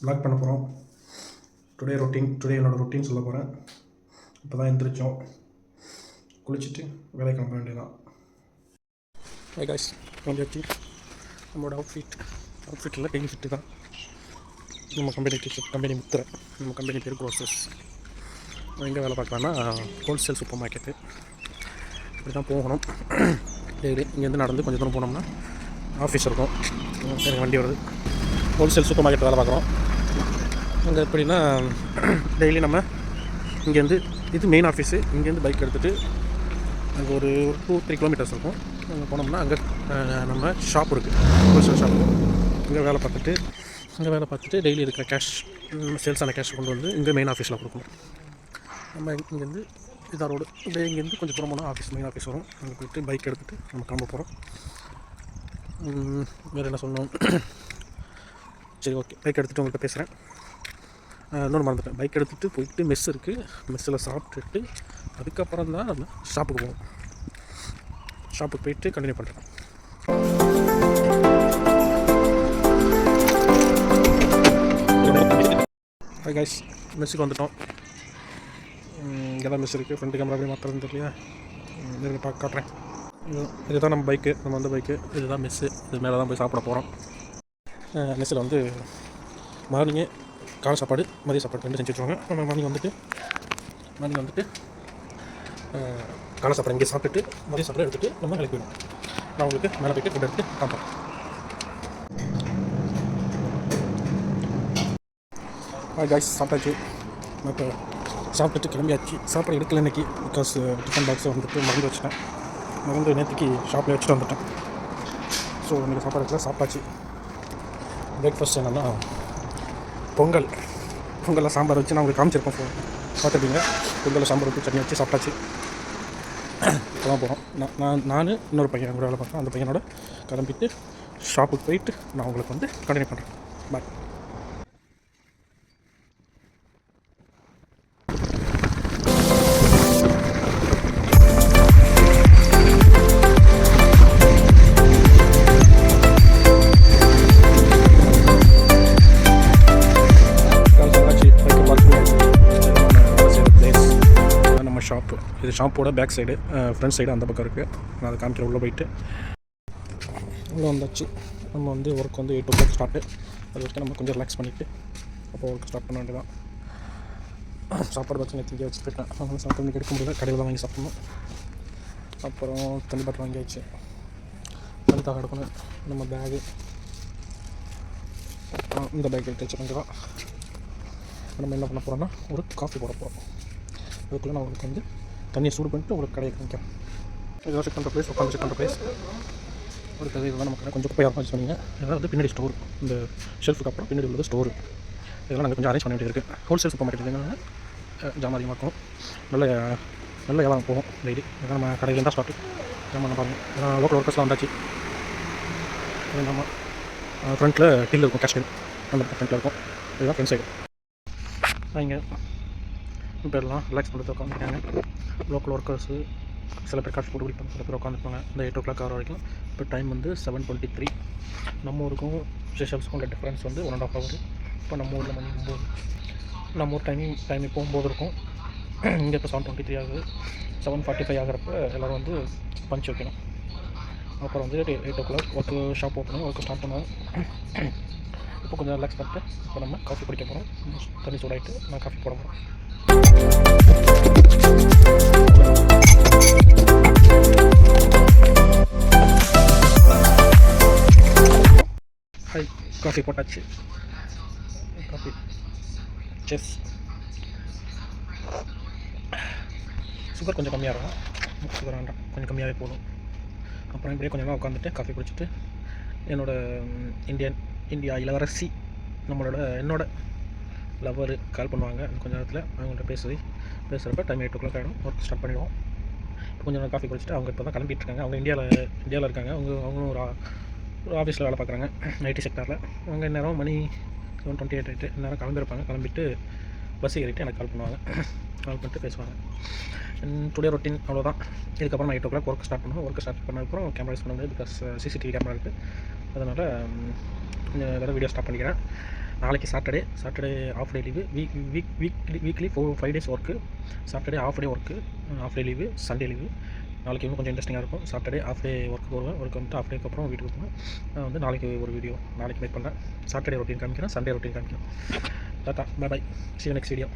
Vlog பண்ண போகிறோம். Today என்னோடய ரொட்டீன் சொல்ல போகிறேன். இப்போ தான் எந்திரிச்சோம், குளிச்சுட்டு வேலைக்கு கிளம்ப வேண்டியதான். ஹாய் காய்ஸ், கிளம்பியாச்சு. நம்மளோட அவுட்ஃபிட்டில் டெய்லி ஃபிட்டு தான். நம்ம கம்பெனி டிஷர்ட், கம்பெனி முத்திரை, நம்ம கம்பெனி பேர் க்ரோசஸ். எங்கே வேலை பார்க்கலான்னா ஹோல்சேல் சூப்பர் மார்க்கெட்டு. இப்படி தான் போகணும் டெய்லி. இங்கேருந்து நடந்து கொஞ்சம் தூரம் போனோம்னா ஆஃபீஸ் இருக்கும். எனக்கு வண்டி வருது. ஹோல்சேல் சூப்பர் மார்க்கெட் வேலை பார்க்குறோம். அங்கே எப்படின்னா டெய்லி நம்ம இங்கேருந்து இது மெயின் ஆஃபீஸு. இங்கேருந்து பைக் எடுத்துகிட்டு அங்கே ஒரு 2-3 கிலோமீட்டர்ஸ் இருக்கும். அங்கே போனோம்னா அங்கே நம்ம ஷாப் இருக்குது, ஹோல்சேல் ஷாப்பு. அங்கே வேலை பார்த்துட்டு டெய்லி இருக்கிற கேஷ், சேல்ஸான கேஷ் கொண்டு வந்து இங்கே மெயின் ஆஃபீஸில் கொடுக்கணும். நம்ம இங்கேருந்து இதா ரோடு, இப்படியே இங்கேருந்து கொஞ்சம் தூரம் போனால் மெயின் ஆஃபீஸ் வரும். அங்கே போய்ட்டு பைக் எடுத்துகிட்டு நம்ம கிளம்ப போகிறோம். வேறு என்ன சொல்லணும்? சரி, ஓகே, பைக் எடுத்துகிட்டு உங்கள்கிட்ட பேசுகிறேன். இன்னொன்று மறந்துட்டேன். பைக் எடுத்துகிட்டு போயிட்டு மெஸ் இருக்குது, மெஸ்ஸில் சாப்பிட்டுட்டு அதுக்கப்புறம் தான் நம்ம ஷாப்புக்கு போவோம். ஷாப்புக்கு போயிட்டு கண்டினியூ பண்ணுறேன். ஹாய் காய்ஸ், மெஸ்ஸுக்கு வந்துட்டோம். இங்கே தான் மெஸ் இருக்குது. ஃப்ரண்ட் கேமரா அப்படியே மாத்திரம் தெரியலையா, காட்டுறேன். இதுதான் நம்ம பைக்கு, நம்ம வந்து பைக்கு. இதுதான் மெஸ்ஸு. இது மேலே தான் போய் சாப்பிட போகிறோம். மெஸ்ஸில் வந்து மார்னிங்கே காலை சாப்பாடு, மதிய சாப்பாடு ரெண்டு செஞ்சு வச்சுருவாங்க. நம்ம மார்னிங் வந்துட்டு காலை சாப்பாடு இங்கே சாப்பிட்டுட்டு மதிய சாப்பாடு எடுத்துகிட்டு நம்ம வேலைக்கு போயிடுவோம். நான் உங்களுக்கு மேலே போய்ட்டு ஃபுட் எடுத்து காட்டுறேன். காய்ஸ், சாப்பிட்டாச்சு. இப்போ சாப்பிட்டுட்டு கிளம்பியாச்சு. சாப்பாடு எடுக்கல இன்றைக்கி, பிகாஸ் டிஃபன் பாக்ஸை வந்துட்டு மறந்து நேற்றுக்கு ஷாப்பில் வச்சுட்டு வந்துட்டேன். ஸோ இன்றைக்கி சாப்பாடு எடுக்கல, சாப்பிட்டாச்சு. பிரேக்ஃபாஸ்ட் என்னென்னா பொங்கலில் சாம்பார் வச்சு நான் உங்களுக்கு காமிச்சிருப்பேன், பார்த்துருப்பீங்க. பொங்கலில் சாம்பார் வச்சு சட்னி வச்சு சாப்பிட்டாச்சு. இப்போ தான் போகிறோம். நான் இன்னொரு பையன் கூட வேலை பார்க்குறேன். அந்த பையனோட கிளம்பிட்டு ஷாப்புக்கு போயிட்டு நான் உங்களுக்கு வந்து கண்டினியூ பண்ணுறேன். பாய். ஷாப்பு இது ஷாப்போட பேக் சைடு, ஃப்ரண்ட் சைடு அந்த பக்கம் இருக்குது. நான் அதை காமிக்கிறேன். உள்ளே போயிட்டு உள்ளே வந்தாச்சு. நம்ம வந்து ஒர்க் வந்து 8 o'clock ஸ்டார்ட்டு. அது வரைக்கும் நம்ம கொஞ்சம் ரிலாக்ஸ் பண்ணிவிட்டு அப்போ ஒர்க் ஸ்டார்ட் பண்ண வேண்டியதான். சாப்பாடு பற்றி நேற்று இங்கே வச்சு போயிட்டேன். அதனால் சாப்பாடு எடுக்க முடியல, கடையில் தான் வாங்கி சாப்பிடணும். அப்புறம் தண்ணி பாட்டில் வாங்கியாச்சு. தண்ணி தாக எடுக்கணும். நம்ம பேகு இந்த பேக் எடுத்து வச்சு வேண்டியதான். நம்ம என்ன பண்ண போகிறோன்னா ஒரு காஃபி போட போகிறோம். அதுக்குள்ளே நான் உங்களுக்கு வந்து தண்ணியை சூடு பண்ணிட்டு உங்களுக்கு கடையை காமிக்கிறேன். இதெல்லாம் செக் பண்ணுற ப்ளேஸ், உட்காந்து செக் பண்ணுற ப்ளேஸ். ஒரு கதை இதெல்லாம் நமக்கு கொஞ்சம் குப்பையாக இருக்கும் சொன்னீங்க. இதெல்லாம் வந்து பின்னாடி ஸ்டோர், இந்த ஷெல்ஃபுக்கு அப்புறம் பின்னாடி உள்ளது ஸ்டோரு. இதெல்லாம் நாங்கள் கொஞ்சம் அரேஞ்ச் பண்ண வேண்டியது இருக்குது. ஹோல்சேல் சூப்பர் மார்க்கெட் என்னென்னா ஜாமான் அதிகமாக இருக்கும், நல்ல வியாபாரம் போகும் டெய்லி. இதெல்லாம் நம்ம கடையில் இருந்தால் ஸ்டார்ட்டு ஜாமான் பாருங்கள். இதெல்லாம் லோக்கல் ஒர்க்கர்ஸ்லாம் வந்தாச்சு. இது நம்ம ஃப்ரண்ட்டில் டில் இருக்கும், கேஷ் டில் அந்த ஃப்ரண்ட்டில் இருக்கும். இதுதான் ஃப்ரண்ட் சைடு. இங்கே பேர்லாம் ரிலாக்ஸ் பண்ணுறது உட்காந்துருக்காங்க. லோக்கல் ஒர்க்கர்ஸு, சில பேர் காஃபி போட்டு குடிப்பாங்க, சில பேர் உட்காந்துருப்பாங்க. இந்த 8 o'clock ஆகிற வரைக்கும். இப்போ டைம் வந்து 7:23. நம்ம ஊருக்கும் செஷல்ஸுக்கும் உள்ள டிஃப்ரென்ஸ் வந்து 1.5 hour. இப்போ நம்ம ஊரில் மணி 9. நம்ம ஊர் டைம் இப்போ 9 இருக்கும். இங்கே இப்போ 7:23 ஆகுது. 7:45 ஆகிறப்ப எல்லோரும் வந்து பஞ்ச் வைக்கணும். அப்புறம் வந்து 8 o'clock ஒர்க்கு ஷாப் ஓப்பனும், ஒர்க்கு ஸ்டார்ட் பண்ணுவோம். இப்போ கொஞ்சம் ரிலாக்ஸ் பண்ணிட்டு இப்போ நம்ம காஃபி குடிக்க போகிறோம். தண்ணி சூடாகிட்டு நான் காஃபி போட போகிறோம். ஹாய், காஃபி போட்டாச்சு. Coffee chess. சுகர் கொஞ்சம் கம்மியாக இருக்கும், சுகர் வேண்டாம், கொஞ்சம் கம்மியாகவே போதும். அப்புறம் இப்படியே கொஞ்சமாக உட்காந்துட்டு காஃபி குடிச்சிட்டு இந்தியா இளவரசி என்னோட லவ்வரு கால் பண்ணுவாங்க. கொஞ்சம் நேரத்தில் அவங்கள்ட்ட பேசுகிறப்ப டைம் 8 o'clock ஆகிடும். ஒர்க் ஸ்டார்ட் பண்ணிடுவோம். கொஞ்சம் நேரம் காஃபி குடிச்சிட்டு அவங்க இப்போ தான் கிளம்பிட்டு இருக்காங்க. அவங்க இந்தியாவில் இருக்காங்க. அவங்களும் ஒரு ஆஃபீஸில் வேலை பார்க்குறாங்க, ஐடி செக்டாரில். அவங்க இந்நேரம் மணி 7:28 ஆகிட்டு இந்நேரம் கிளம்பியிருப்பாங்க. கிளம்பிட்டு பஸ் ஏறிட்டு எனக்கு கால் பண்ணுவாங்க. கால் பண்ணிட்டு பேசுவாங்க. டுடே ரொட்டீன் அவ்வளோதான். இதுக்கப்புறம் நான் 8 o'clock ஒர்க் ஸ்டார்ட் பண்ணுவோம். ஒர்க் ஸ்டார்ட் பண்ணதுக்கப்புறம் கேமரா யூஸ் பண்ண முடியாது, பிகாஸ் CCTV கேமரா இருக்குது. அதனால் வேறு வீடியோ ஸ்டார்ட் பண்ணிக்கிறேன். நாளைக்கு Saturday off day leave. Weekly 5 days work. Saturday off day work, off day leave, Sunday leave. நாளைக்கு இன்னும் கொஞ்சம் இன்ட்ரெஸ்டிங்காக இருக்கும். சாட்டர்டே ஆஃப் டே ஒர்க்கு வருவேன். ஒர்க் வந்துட்டு ஆஃப் டேக்கு அப்புறம் வீட்டுக்கு போவேன். நான் வந்து நாளைக்கு ஒரு வீடியோ நாளைக்கு மேக் பண்ணுறேன். சாட்டர்டே ரொட்டீன் காமிக்கிறேன், சண்டே ரொட்டீன் காமிக்கிறேன். Tata, bye bye, see you next video.